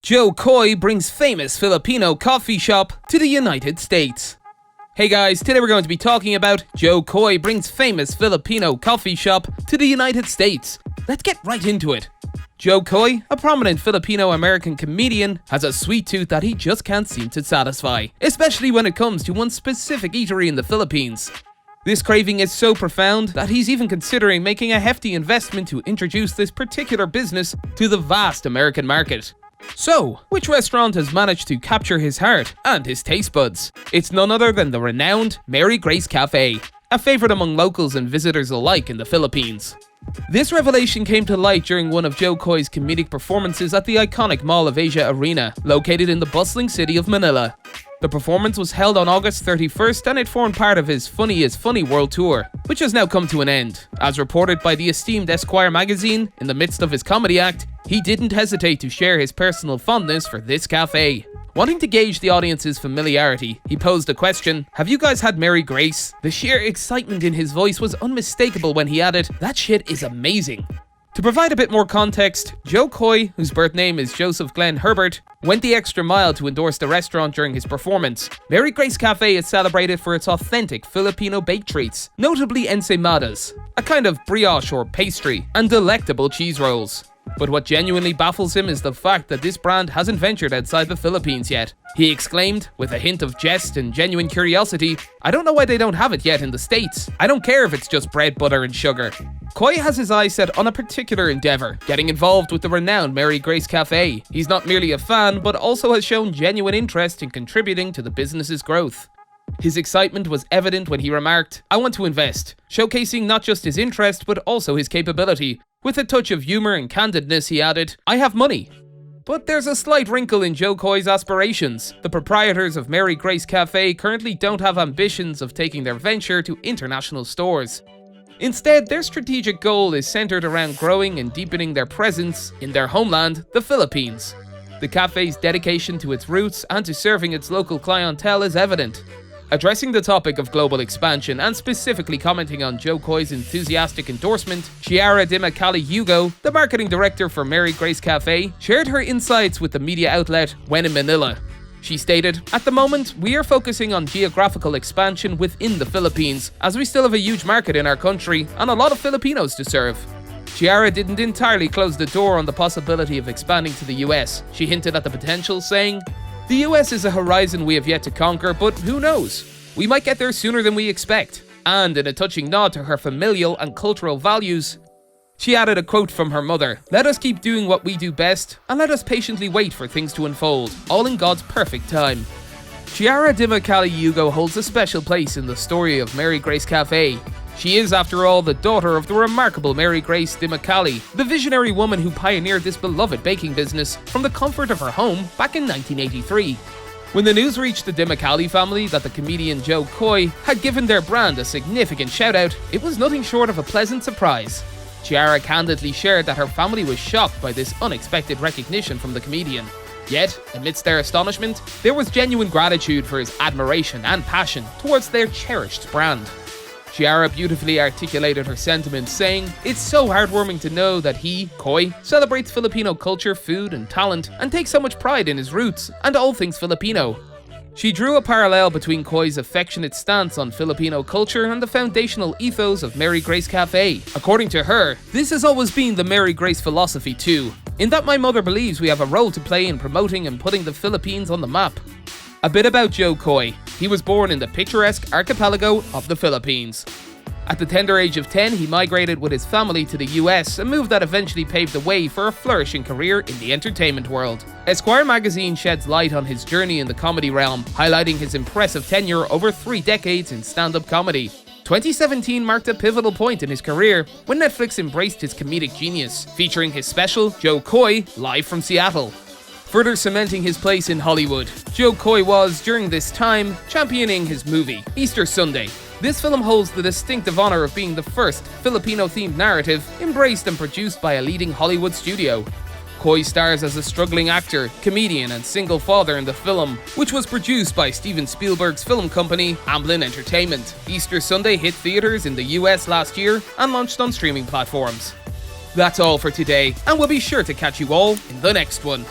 Joe Coy brings famous Filipino coffee shop to the United States. Hey guys, today we're going to be talking about Joe Coy brings famous Filipino coffee shop to the United States. Let's get right into it. Joe Coy, a prominent Filipino-American comedian, has a sweet tooth that he just can't seem to satisfy, especially when it comes to one specific eatery in the Philippines. This craving is so profound that he's even considering making a hefty investment to introduce this particular business to the vast American market. So, which restaurant has managed to capture his heart and his taste buds? It's none other than the renowned Mary Grace Cafe, a favorite among locals and visitors alike in the Philippines. This revelation came to light during one of Joe Coy's comedic performances at the iconic Mall of Asia Arena, located in the bustling city of Manila. The performance was held on August 31st and it formed part of his Funny is Funny World Tour, which has now come to an end. As reported by the esteemed Esquire magazine, in the midst of his comedy act, he didn't hesitate to share his personal fondness for this cafe. Wanting to gauge the audience's familiarity, he posed a question: "Have you guys had Mary Grace?" The sheer excitement in his voice was unmistakable when he added, "That shit is amazing." To provide a bit more context, Joe Coy, whose birth name is Joseph Glenn Herbert, went the extra mile to endorse the restaurant during his performance. Mary Grace Cafe is celebrated for its authentic Filipino baked treats, notably ensaimadas, a kind of brioche or pastry, and delectable cheese rolls. But what genuinely baffles him is the fact that this brand hasn't ventured outside the Philippines yet. He exclaimed, with a hint of jest and genuine curiosity, "I don't know why they don't have it yet in the States. I don't care if it's just bread, butter, and sugar." Coy has his eyes set on a particular endeavor, getting involved with the renowned Mary Grace Cafe. He's not merely a fan, but also has shown genuine interest in contributing to the business's growth. His excitement was evident when he remarked, "I want to invest," showcasing not just his interest, but also his capability. With a touch of humor and candidness, he added, "I have money." But there's a slight wrinkle in Joe Coy's aspirations. The proprietors of Mary Grace Cafe currently don't have ambitions of taking their venture to international stores. Instead, their strategic goal is centered around growing and deepening their presence in their homeland, the Philippines. The cafe's dedication to its roots and to serving its local clientele is evident. Addressing the topic of global expansion and specifically commenting on Joe Coy's enthusiastic endorsement, Chiara Hugo, the marketing director for Mary Grace Cafe, shared her insights with the media outlet When in Manila. She stated, "At the moment, we are focusing on geographical expansion within the Philippines, as we still have a huge market in our country and a lot of Filipinos to serve." Chiara didn't entirely close the door on the possibility of expanding to the US. She hinted at the potential, saying, "The US is a horizon we have yet to conquer, but who knows? We might get there sooner than we expect." And in a touching nod to her familial and cultural values, she added a quote from her mother: "Let us keep doing what we do best, and let us patiently wait for things to unfold, all in God's perfect time." Chiara Hugo holds a special place in the story of Mary Grace Cafe. She is, after all, the daughter of the remarkable Mary Grace Dimacali, the visionary woman who pioneered this beloved baking business from the comfort of her home back in 1983. When the news reached the Dimacali family that the comedian Joe Coy had given their brand a significant shout-out, it was nothing short of a pleasant surprise. Chiara candidly shared that her family was shocked by this unexpected recognition from the comedian. Yet, amidst their astonishment, there was genuine gratitude for his admiration and passion towards their cherished brand. Chiara beautifully articulated her sentiments, saying, "It's so heartwarming to know that he, Coy, celebrates Filipino culture, food, and talent, and takes so much pride in his roots and all things Filipino." She drew a parallel between Coy's affectionate stance on Filipino culture and the foundational ethos of Mary Grace Cafe. According to her, this has always been the Mary Grace philosophy too, in that my mother believes we have a role to play in promoting and putting the Philippines on the map. A bit about Joe Coy. He was born in the picturesque archipelago of the Philippines. At the tender age of 10, he migrated with his family to the US, a move that eventually paved the way for a flourishing career in the entertainment world. Esquire magazine sheds light on his journey in the comedy realm, highlighting his impressive tenure over 3 decades in stand-up comedy. 2017 marked a pivotal point in his career when Netflix embraced his comedic genius, featuring his special, Joe Coy, live from Seattle. Further cementing his place in Hollywood, Joe Coy was, during this time, championing his movie, Easter Sunday. This film holds the distinctive honor of being the first Filipino-themed narrative embraced and produced by a leading Hollywood studio. Coy stars as a struggling actor, comedian, and single father in the film, which was produced by Steven Spielberg's film company, Amblin Entertainment. Easter Sunday hit theaters in the US last year and launched on streaming platforms. That's all for today, and we'll be sure to catch you all in the next one.